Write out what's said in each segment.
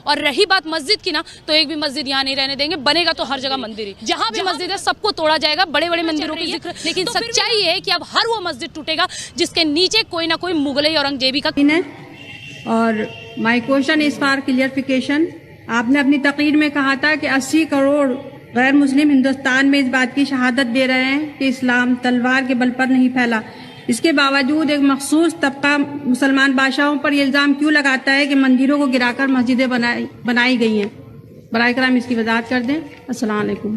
और रही बात मस्जिद की ना, तो एक भी मस्जिद यहाँ नहीं रहने देंगे, बनेगा तो हर जगह मंदिर ही। जहाँ भी मस्जिद है सबको तोड़ा जाएगा, बड़े बड़े मंदिरों की जिक्र, लेकिन सच्चाई है कि अब हर वो मस्जिद टूटेगा जिसके नीचे कोई ना कोई मुगलई औरंगजेबी का। और my question is for clarification. आपने अपनी तकरीर में कहा था कि 80 करोड़ गैर मुस्लिम हिंदुस्तान में इस बात की शहादत दे रहे हैं कि इस्लाम तलवार के बल पर नहीं फैला। इसके बावजूद एक मखसूस तबका मुसलमान बादशाहों पर यह इल्ज़ाम क्यों लगाता है कि मंदिरों को गिराकर मस्जिदें बनाई गई हैं? बराए कराम इसकी वजाहत कर दें। अस्सलाम वालेकुम।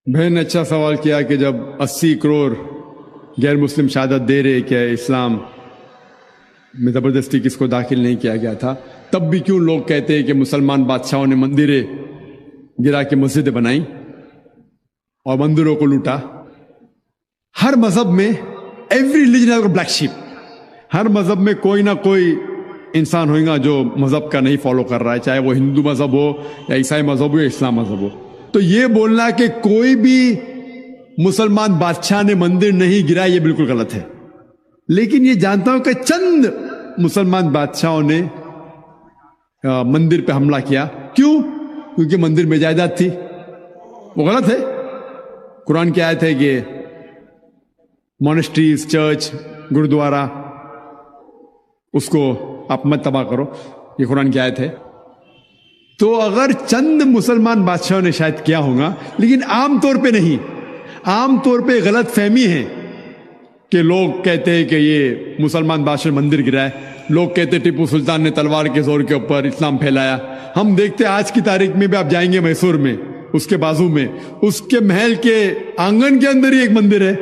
बहन ने अच्छा सवाल किया कि जब 80 करोड़ गैर मुस्लिम शहादत दे रहे कि इस्लाम में ज़बरदस्ती किसको दाखिल नहीं किया गया था, तब भी क्यों लोग कहते हैं कि मुसलमान बादशाहों ने मंदिरें गिरा के मस्जिदें बनाई और मंदिरों को लूटा। हर मजहब में every religion has a black sheep. हर मजहब में कोई ना कोई इंसान होगा जो मजहब का नहीं फॉलो कर रहा है, चाहे वो हिंदू मजहब हो या ईसाई मजहब हो या इस्लाम मजहब हो। तो ये बोलना कि कोई भी मुसलमान बादशाह ने मंदिर नहीं गिराया, ये बिल्कुल गलत है। लेकिन ये जानता हूं कि चंद मुसलमान बादशाहों ने मंदिर पे हमला किया। क्यों? क्योंकि मंदिर में जायदाद थी। वो गलत है। कुरान की आयत है कि मॉनेस्ट्रीज, चर्च, गुरुद्वारा, उसको आप मत तबाह करो, ये कुरान की आयत है। तो अगर चंद मुसलमान बादशाहों ने शायद किया होगा, लेकिन आमतौर पे नहीं। आमतौर पे गलत फहमी है कि लोग कहते हैं कि ये मुसलमान बादशाह मंदिर गिराए, लोग कहते टिप्पू सुल्तान ने तलवार के जोर के ऊपर इस्लाम फैलाया। हम देखते हैं आज की तारीख में भी, आप जाएंगे मैसूर में, उसके बाजू में, उसके महल के आंगन के अंदर ही एक मंदिर है।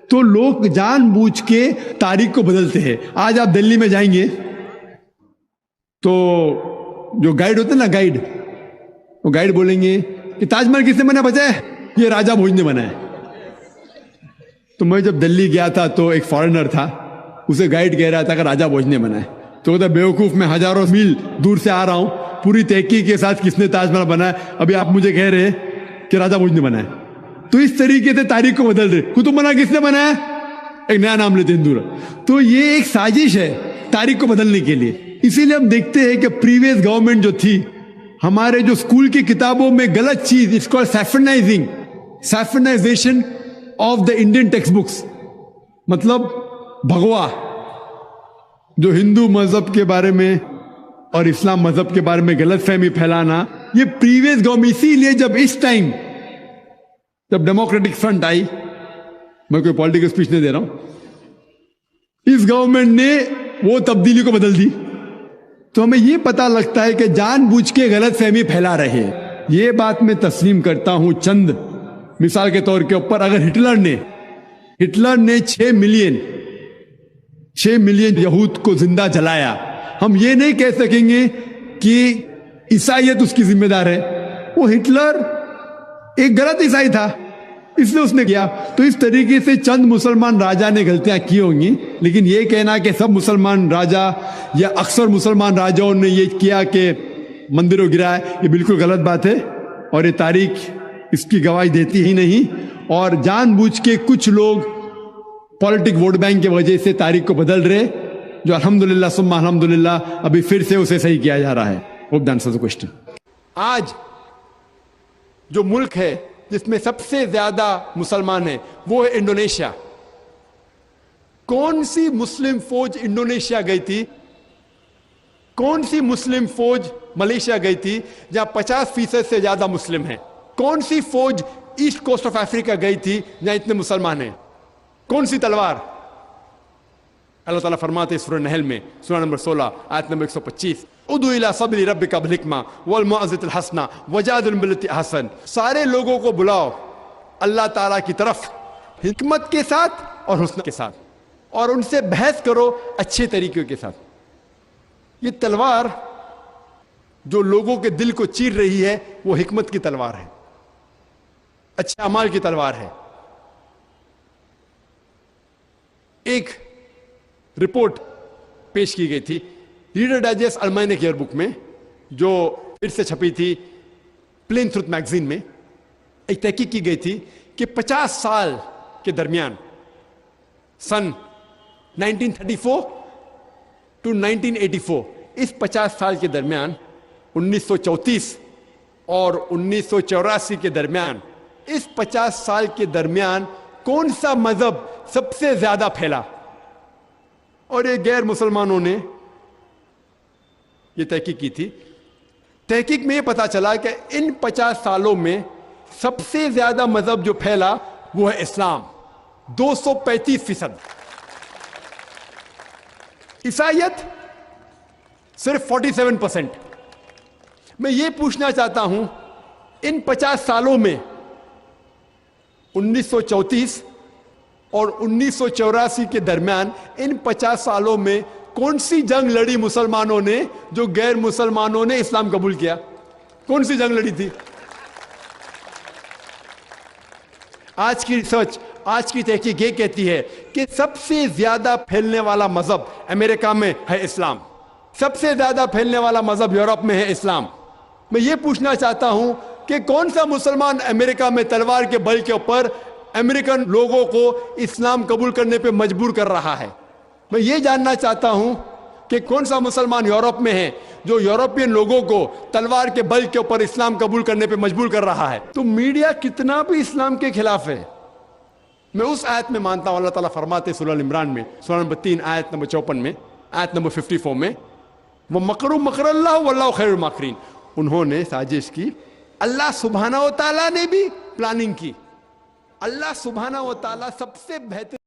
तो लोग जानबूझ के तारीख को बदलते हैं। आज आप दिल्ली में जाएंगे तो जो गाइड होते हैं ना, गाइड, वो गाइड बोलेंगे कि ताजमहल किसने बनाया? बचा है, ये राजा भोज ने बनाया। तो मैं जब दिल्ली गया था तो एक फॉरेनर था, उसे गाइड कह रहा था कि राजा भोज ने बनाया। तो कहता बेवकूफ, मैं हजारों मील दूर से आ रहा हूं, पूरी तहकीक के साथ किसने ताजमहल बनाया, अभी आप मुझे कह रहे हैं कि राजा भोज ने बनाया। तो इस तरीके से तारीख को बदल रहे। कुतुब मीनार किसने बनाया? एक नया नाम लेते हिंदू। तो ये एक साजिश है तारीख को बदलने के लिए। इसीलिए हम देखते हैं कि प्रीवियस गवर्नमेंट जो थी, हमारे जो स्कूल की किताबों में गलत चीज, it's called saffronisation of the Indian text books, मतलब भगवा, जो हिंदू मजहब के बारे में और इस्लाम मजहब के बारे में गलत फहमी फैलाना, ये प्रीवियस गवर्नमेंट। इसीलिए जब इस टाइम जब डेमोक्रेटिक फ्रंट आई, मैं कोई पॉलिटिकल स्पीच नहीं दे रहा हूं, इस गवर्नमेंट ने वो तब्दीली को बदल दी। तो हमें ये पता लगता है कि जानबूझ के गलत फहमी फैला रहे हैं। ये बात मैं तस्लीम करता हूं। चंद मिसाल के तौर के ऊपर, अगर हिटलर ने 6 मिलियन यहूद को जिंदा जलाया, हम ये नहीं कह सकेंगे कि ईसाईयत उसकी जिम्मेदार है। वो हिटलर एक गलत ईसाई था, इसलिए उसने किया। तो इस तरीके से चंद मुसलमान राजा ने गलतियां की होंगी, लेकिन यह कहना कि सब मुसलमान राजा या अक्सर मुसलमान राजाओं ने यह किया कि मंदिरों गिराया, ये बिल्कुल गलत बात है और ये तारीख इसकी गवाही देती ही नहीं। और जानबूझ के कुछ लोग पॉलिटिक वोट बैंक की वजह से तारीख को बदल रहे, जो अल्हम्दुलिल्लाह सुम्मा अल्हम्दुलिल्लाह अभी फिर से उसे सही किया जा रहा है। Hope that answers the question. आज जो मुल्क है जिसमें सबसे ज्यादा मुसलमान है वो है इंडोनेशिया। कौन सी मुस्लिम फौज इंडोनेशिया गई थी? कौन सी मुस्लिम फौज मलेशिया गई थी जहां 50% से ज्यादा मुस्लिम हैं? कौन सी फौज ईस्ट कोस्ट ऑफ अफ्रीका गई थी जहां इतने मुसलमान हैं? कौन सी तलवार? अल्लाह ताला फरमाते सूरह नहल में, सूरह नंबर 16 आयत नंबर 125, उदु इला सबीली रब्बिका बिल हिकमा वल मौइज़तिल हसना वजादिल बिल्लती अहसन। सारे लोगों को बुलाओ अल्लाह ताला की तरफ हिकमत के साथ और हुस्न के साथ, और उनसे बहस करो अच्छे तरीके के साथ। ये तलवार जो लोगों के दिल को चीर रही है वो हिकमत की तलवार है, अच्छे अमाल की तलवार है। एक रिपोर्ट पेश की गई थी रीडर डाइजेस्ट अलमाइनिक ईयर बुक में, जो फिर से छपी थी प्लेन ट्रुथ मैगजीन में। एक तहकीक की गई थी कि 50 साल के दरमियान सन 1934 टू 1984, इस 50 साल के दरमियान 1934 और 1984 के दरमियान, इस 50 साल के दरमियान कौन सा मजहब सबसे ज्यादा फैला? और ये गैर मुसलमानों ने ये तहकीक की थी। तहकीक में ये पता चला कि इन 50 सालों में सबसे ज्यादा मजहब जो फैला वो है इस्लाम, 235%। ईसाईयत सिर्फ 47%। मैं ये पूछना चाहता हूं, इन 50 सालों में 1934 और 1984 के दरमियान, इन 50 सालों में कौन सी जंग लड़ी मुसलमानों ने जो गैर मुसलमानों ने इस्लाम कबूल किया? कौन सी जंग लड़ी थी? आज की रिसर्च, आज की तहकीक ये कहती है कि सबसे ज्यादा फैलने वाला मजहब अमेरिका में है इस्लाम, सबसे ज्यादा फैलने वाला मजहब यूरोप में है इस्लाम। मैं ये पूछना चाहता हूं कि कौन सा मुसलमान अमेरिका में तलवार के बल के ऊपर अमेरिकन लोगों को इस्लाम कबूल करने पे मजबूर कर रहा है? मैं ये जानना चाहता हूं कि कौन सा मुसलमान यूरोप में है जो यूरोपियन लोगों को तलवार के बल के ऊपर इस्लाम कबूल करने पे मजबूर कर रहा है। तो मीडिया कितना भी इस्लाम के खिलाफ है। मैं उस आयत में मानता हूं, अल्लाह ताला फरमाते सूरह इमरान में, सूरह नंबर 3 आयत नंबर 54 में, आयत नंबर 54 में, वो मकरू मकरल्लाह वल्लाहु खैरुल माकिरीन। उन्होंने साजिश की, अल्लाह सुब्हानहू व तआला ने भी प्लानिंग की। अल्लाह सुब्हानहू व तआला सबसे बेहतर